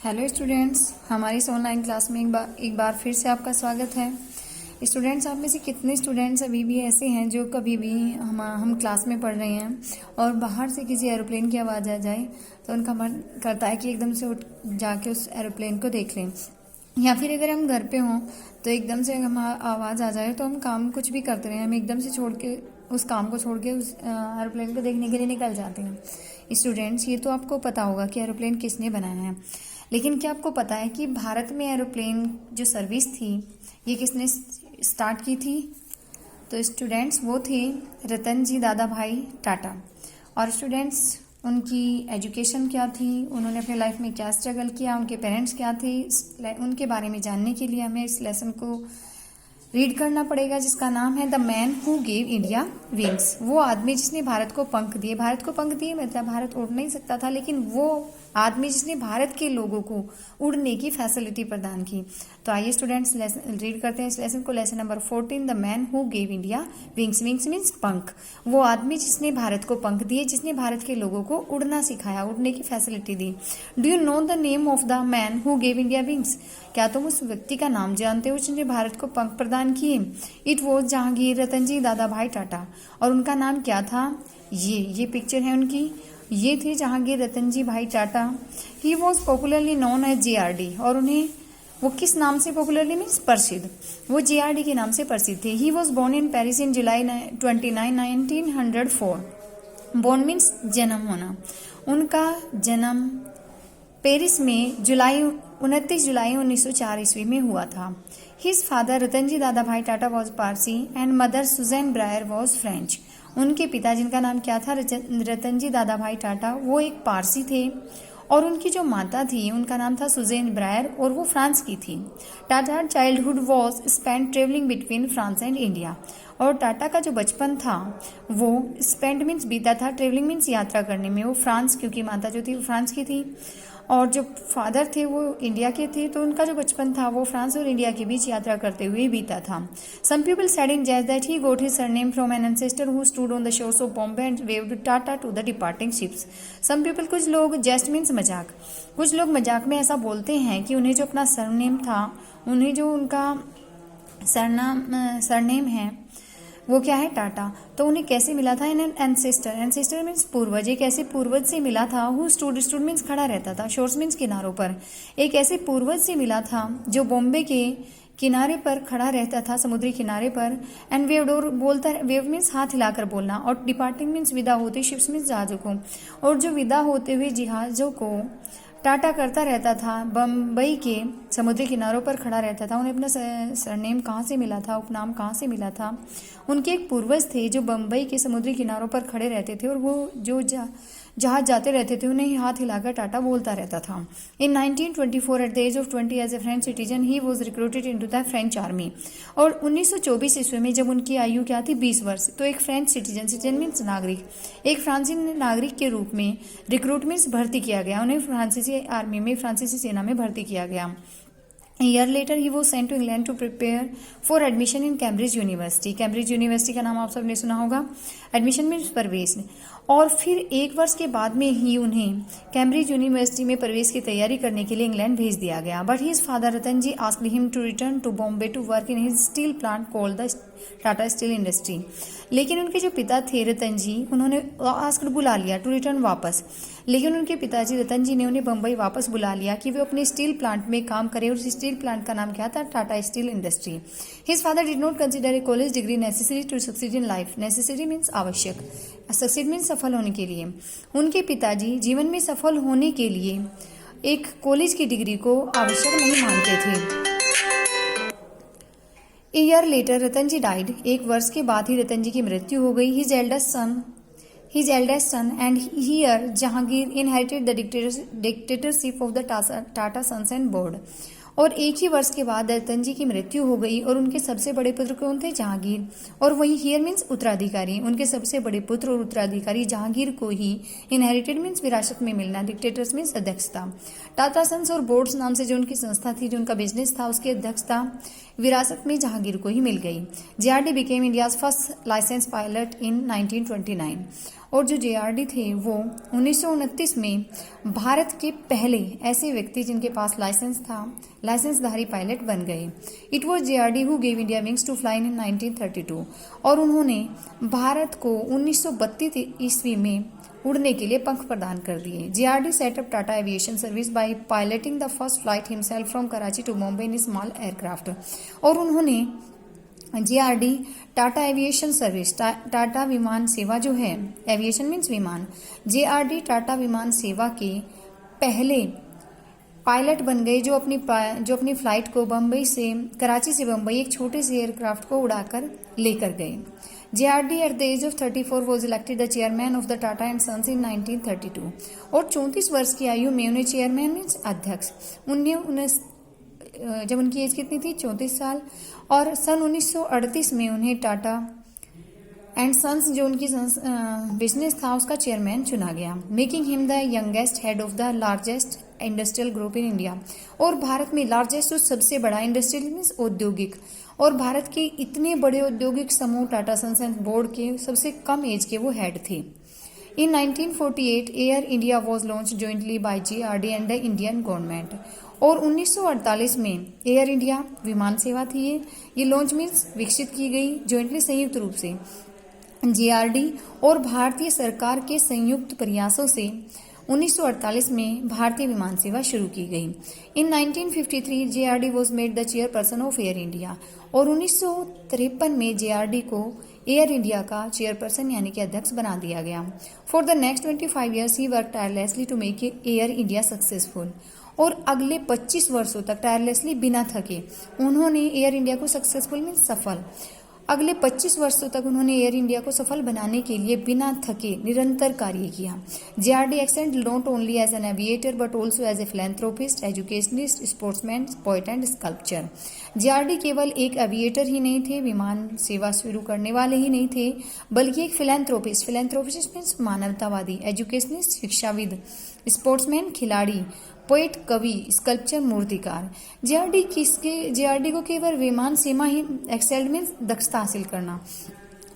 Hello students, हमारी इस online class में एक बार फिर से आपका स्वागत है। स्टूडेंट्स, आप में से कितने स्टूडेंट्स अभी भी ऐसे हैं जो कभी भी हम क्लास में पढ़ रहे हैं और बाहर से किसी एरोप्लेन की आवाज़ आ जाए तो उनका मन करता है कि एकदम से उठ जाके उस एरोप्लेन को देख लें, या फिर अगर हम घर पे हों तो एकदम से हम आवाज़ आ जाए तो हम काम कुछ भी करते रहें, हम एकदम से छोड़ के उस काम को छोड़ के उस एरोप्लेन को देखने के लिए निकल जाते हैं। स्टूडेंट्स, ये तो आपको पता होगा कि एरोप्लेन किसने बनाया है, लेकिन क्या आपको पता है कि भारत में एरोप्लेन जो सर्विस थी ये किसने स्टार्ट की थी? तो स्टूडेंट्स, वो थे रतन जी दादा भाई टाटा। और स्टूडेंट्स, उनकी एजुकेशन क्या थी, उन्होंने अपने लाइफ में क्या स्ट्रगल किया, उनके पेरेंट्स क्या थे, उनके बारे में जानने के लिए हमें इस लेसन को रीड करना पड़ेगा, जिसका नाम है the man who gave India wings. वो आदमी जिसने भारत को पंख दिए। भारत को पंख दिए मतलब भारत उड़ नहीं सकता था, लेकिन वो आदमी जिसने भारत के लोगों को उड़ने की फैसिलिटी प्रदान की। तो आइए स्टूडेंट्स रीड करते हैं इस लेसन को। Lesson number 14, the man who gave India wings. Wings means पंख। वो आदमी जिसने भारत को पंख दिए, जिसने भारत के लोगों को उड़ना सिखाया, उड़ने की facility the. Do you know the name of the man who gave India wings? क्या तुम उस व्यक्ति का नाम जानते हो जिसने भारत को पंख प्रदान किए? It was Jahangir Ratan ji Dada Bhai Tata. और उनका नाम क्या था? ये पिक्चर है उनकी। ये थे Jahangir Ratan ji Bhai Tata. He was popularly known as JRD। और उन्हें वो किस नाम से पॉपुलरली मीन्स प्रसिद्ध, वो JRD के नाम से प्रसिद्ध थे। He was born in Paris in July 29, 1904। Born means जन्म होना। उनका जन्म पेरिस में 29 जुलाई 1904 ईस्वी में हुआ था। His father Ratan ji Dada Bhai Tata was Parsi and mother Suzanne Briere was French. उनके पिता, जिनका नाम क्या था, रतन जी दादा भाई टाटा, वो एक पारसी थे। और उनकी जो माता थी उनका नाम था सुजैन ब्रायर और वो फ्रांस की थी। Tata childhood was spend travelling between France and India. और टाटा का जो बचपन था वो स्पेंड मीन्स बीता था, ट्रेवलिंग मीन्स यात्रा करने में। वो फ्रांस, क्योंकि माता जो थी वो फ्रांस की थी और जो फादर थे वो इंडिया के थे, तो उनका जो बचपन था वो फ्रांस और इंडिया के बीच यात्रा करते हुए बीता था। Some people said in jest that he got his surname from an ancestor who stood on the shores of Bombay and waved Tata to the departing ships. Some people, कुछ लोग, jest means मजाक, कुछ लोग मजाक में ऐसा बोलते हैं कि उन्हें जो अपना सरनेम था, उन्हें जो उनका सरनेम है वो क्या है, टाटा, तो उन्हें कैसे मिला था? In an ancestor. Ancestor means पूर्वज। एक ऐसे पूर्वज से मिला था। हु स्टूड मीन्स खड़ा रहता था। शोर्स मीन्स किनारों पर। एक ऐसे पूर्वज से मिला था जो बॉम्बे के किनारे पर खड़ा रहता था, समुद्री किनारे पर। एंड वेव्ड, और बोलता, वेव मीन्स हाथ हिलाकर बोलना। और डिपार्टिंग मीन्स विदा होते, शिप्स मीन्स जहाजों को। और जो विदा होते हुए जहाजों को टाटा करता रहता था, बम्बई के समुद्री किनारों पर खड़ा रहता था। उन्हें अपना सरनेम कहाँ से मिला था, उपनाम कहाँ से मिला था? उनके एक पूर्वज थे जो बम्बई के समुद्री किनारों पर खड़े रहते थे और वो जो जहाज जाते रहते थे उन्हें हाथ हिलाकर टाटा बोलता रहता था। In 1924 at the age of 20 as a French citizen he was recruited into the French army. और 1924 ईस्वी में जब उनकी आयु क्या थी, 20 वर्ष, तो एक फ्रेंच सिटीजन मीन्स नागरिक, एक फ्रांसीसी नागरिक के रूप में रिक्रूट मीन्स भर्ती किया गया। उन्हें फ्रांसीसी आर्मी में, फ्रांसीसी सेना में भर्ती किया गया। A year later he was sent to England to prepare for admission in Cambridge University. Cambridge university का नाम आप सबने सुना होगा। एडमिशन मीन्स प्रवेश। और फिर एक वर्ष के बाद में ही उन्हें कैम्ब्रिज यूनिवर्सिटी में प्रवेश की तैयारी करने के लिए इंग्लैंड भेज दिया गया। But his father Ratan ji asked him to return to Bombay to work in his steel plant called the Tata steel industry. लेकिन उनके जो पिता थे रतन जी, उन्होंने आस्क्ड, बुला लिया, टू रिटर्न वापस। लेकिन उनके पिताजी रतन जी ने उन्हें बम्बई वापस बुला लिया कि वे अपने स्टील प्लांट में काम करें। और उस स्टील प्लांट का नाम क्या था? Tata steel industry. His father did not consider a college degree necessary to succeed in life. Necessary means आवश्यक, सक्सीड मीन्स सफल होने के लिए। उनके पिताजी जीवन में सफल होने के लिए एक कॉलेज की डिग्री को आवश्यक नहीं मानते थे। A year later Ratan ji died. एक वर्ष के बाद ही रतन जी की मृत्यु हो गई। His eldest son and here Jahangir inherited the dictatorship of the Tata Sons and Board। और एक ही वर्ष के बाद रतन जी की मृत्यु हो गई और उनके सबसे बड़े पुत्र कौन थे? जहांगीर। और वही हियर मीन्स उत्तराधिकारी। उनके सबसे बड़े पुत्र और उत्तराधिकारी जहांगीर को ही इनहेरिटेड मीन्स विरासत में मिलना, डिक्टेटर्स मीन्स अध्यक्षता। टाटा सन्स और बोर्ड्स नाम से जो उनकी संस्था थी, जो उनका बिजनेस था, उसकी अध्यक्षता विरासत में जहांगीर को ही मिल गई। JRD became India's first license pilot in 1929। और जो जेआरडी थे वो 1929 में भारत के पहले ऐसे व्यक्ति जिनके पास लाइसेंस था, लाइसेंसधारी पायलट बन गए। It was JRD who gave India wings to fly in 1932 और उन्होंने भारत को 1932 ईस्वी में उड़ने के लिए पंख प्रदान कर दिए। JRD set up Tata aviation service by piloting the first flight himself from Karachi to Bombay in small aircraft और उन्होंने JRD Tata aviation service, Tata विमान सेवा जो है, एविएशन मीन्स विमान, जेआरडी टाटा विमान सेवा के पहले पायलट बन गए जो अपनी फ्लाइट को कराची से बम्बई एक छोटे से एयरक्राफ्ट को उड़ाकर लेकर गए। J R D at the age of 34 was elected the chairman of the Tata and sons in 1932 और 34 वर्ष की आयु में उन्हें चेयरमैन मीन्स अध्यक्ष जब उनकी एज कितनी थी, 34 साल, और सन 1938 में उन्हें टाटा एंड सन्स जो उनकी बिजनेस था उसका चेयरमैन चुना गया, making him the youngest head of the largest industrial group in India. और भारत में लार्जेस्ट सबसे बड़ा इंडस्ट्रियल मीन्स औद्योगिक, और भारत के इतने बड़े औद्योगिक समूह टाटा सन्स एंड बोर्ड के सबसे कम एज के वो हेड थे। In 1948 Air India was launch jointly by JRD and the Indian government और 1948 में एयर इंडिया विमान सेवा थी ये लॉन्च मीन्स विकसित की गई जॉइंटली संयुक्त रूप से जेआरडी और भारतीय सरकार के संयुक्त प्रयासों से 1948 में भारतीय विमान सेवा शुरू की गई। इन 1953 JRD was made the chairperson of air India और 1953 में जेआरडी को एयर इंडिया का चेयरपर्सन यानी कि अध्यक्ष बना दिया गया। For the next 25 years he work tirelessly to make Air India successful और अगले 25 वर्षों तक टायरलेसली बिना थके उन्होंने एयर इंडिया को सक्सेसफुल मीन सफल अगले 25 वर्षों तक उन्होंने एयर इंडिया को सफल बनाने के लिए बिना थके निरंतर कार्य किया। JRD accent not only as an aviator but also as a philanthropist, educationist, sportsman, poet and sculpture. JRD केवल एक एविएटर ही नहीं थे, विमान सेवा शुरू करने वाले ही नहीं थे, बल्कि एक फिलैंथ्रोपिस्ट मीन्स मानवतावादी, एजुकेशनिस्ट शिक्षाविद, स्पोर्ट्समैन खिलाड़ी, पोएट कवि, स्कल्पचर मूर्तिकार। जेआरडी को केवल विमान सेवा ही एक्सेल्ड मीन्स दक्षता हासिल करना।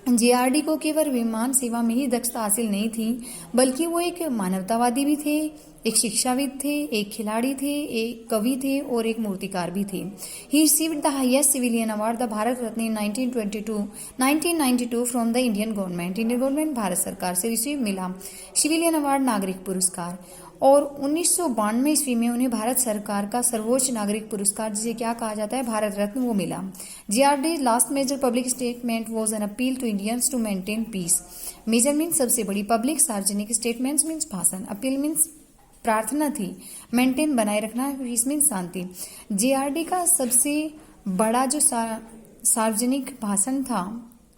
जेआरडी को केवल विमान सेवा में ही दक्षता हासिल नहीं थी, बल्कि वो एक मानवतावादी भी थे, एक शिक्षाविद थे, एक खिलाड़ी थे, एक कवि थे और एक मूर्तिकार भी थे। He received the highest civilian award the Bharat Ratna in 1992 from the Indian government Bharat सरकार से रिसीव मिला सिविलियन अवार्ड नागरिक पुरस्कार और 1992 ईस्वी में उन्हें भारत सरकार का सर्वोच्च नागरिक पुरस्कार जिसे क्या कहा जाता है भारत रत्न वो मिला। JRD last major public statement was an appeal to Indians to maintain peace. Major means सबसे बड़ी, पब्लिक सार्वजनिक, स्टेटमेंट्स मीन्स भाषण, अपील मीन्स प्रार्थना थी, मेंटेन बनाए रखना, पीस मीन्स शांति। जेआरडी का सबसे बड़ा जो सार्वजनिक भाषण था,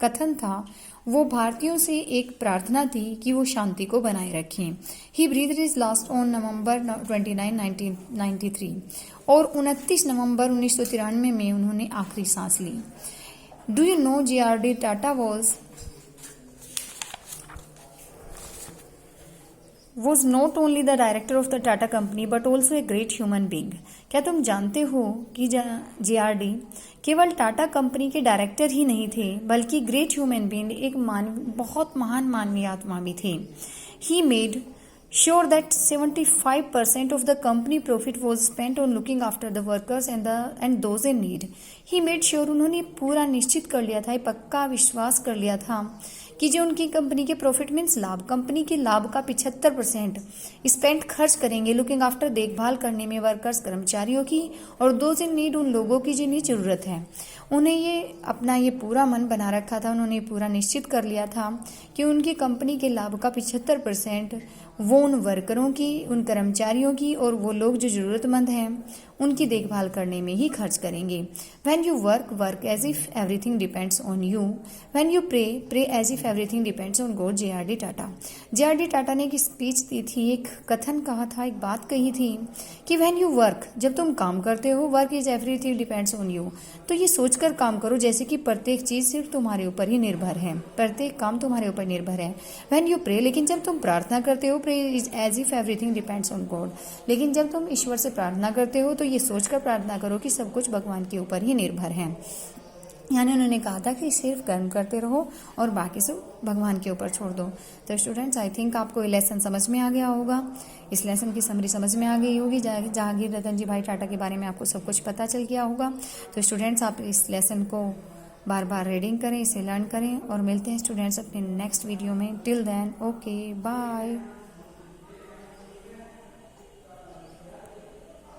कथन था, वो भारतीयों से एक प्रार्थना थी कि वो शांति को बनाए रखें। He breathed his last on November 29, 1993 और 29 नवंबर 1993 में उन्होंने आखिरी सांस ली। Do you know J R D Tata was not only the director of the Tata company but also a great human being। क्या तुम जानते हो कि जेआरडी केवल टाटा कंपनी के डायरेक्टर ही नहीं थे बल्कि ग्रेट ह्यूमन बीइंग, एक बहुत महान मानवीय आत्मा भी थे। He made sure that 75% of the company profit was spent on looking after the workers and those in need। He made sure, उन्होंने पूरा निश्चित कर लिया था, पक्का विश्वास कर लिया था कि जो उनकी कंपनी के प्रॉफिट मीन्स लाभ, कंपनी के लाभ का 75% स्पेंड खर्च करेंगे लुकिंग आफ्टर, देखभाल करने में वर्कर्स कर्मचारियों की, और दोज इन नीड, उन लोगों की जिन्हें जरूरत है। उन्हें ये पूरा मन बना रखा था, उन्होंने पूरा निश्चित कर लिया था कि उनकी कंपनी के लाभ का 75% वो उन वर्करों की, उन कर्मचारियों की और वो लोग जो जरूरतमंद हैं उनकी देखभाल करने में ही खर्च करेंगे। When you work as if everything depends on you। When you pray as if everything depends on God। JRD Tata. JRD Tata ने एक स्पीच दी थी, एक कथन कहा था, एक बात कही थी कि when you work, जब तुम काम करते हो, work is everything depends on you, तो ये सोचकर काम करो जैसे कि प्रत्येक चीज सिर्फ तुम्हारे ऊपर ही निर्भर है, प्रत्येक काम तुम्हारे ऊपर निर्भर है। When you pray, लेकिन जब तुम प्रार्थना करते हो, pray is as if everything depends on God, लेकिन जब तुम ईश्वर से प्रार्थना करते हो तो ये सोचकर प्रार्थना करो कि सब कुछ भगवान के ऊपर ही निर्भर है। यानी उन्होंने कहा था कि सिर्फ कर्म करते रहो और बाकी सब भगवान के ऊपर छोड़ दो। तो स्टूडेंट्स, आई थिंक आपको ये लेसन समझ में आ गया होगा। इस लेसन की समरी समझ में आ गई होगी। जहांगीर रतन जी भाई टाटा के बारे में आपको सब कुछ पता चल गया होगा। तो स्टूडेंट्स, आप इस लेसन को बार बार रीडिंग करें, इसे लर्न करें और मिलते हैं स्टूडेंट्स अपने नेक्स्ट वीडियो में। Till then, okay, bye.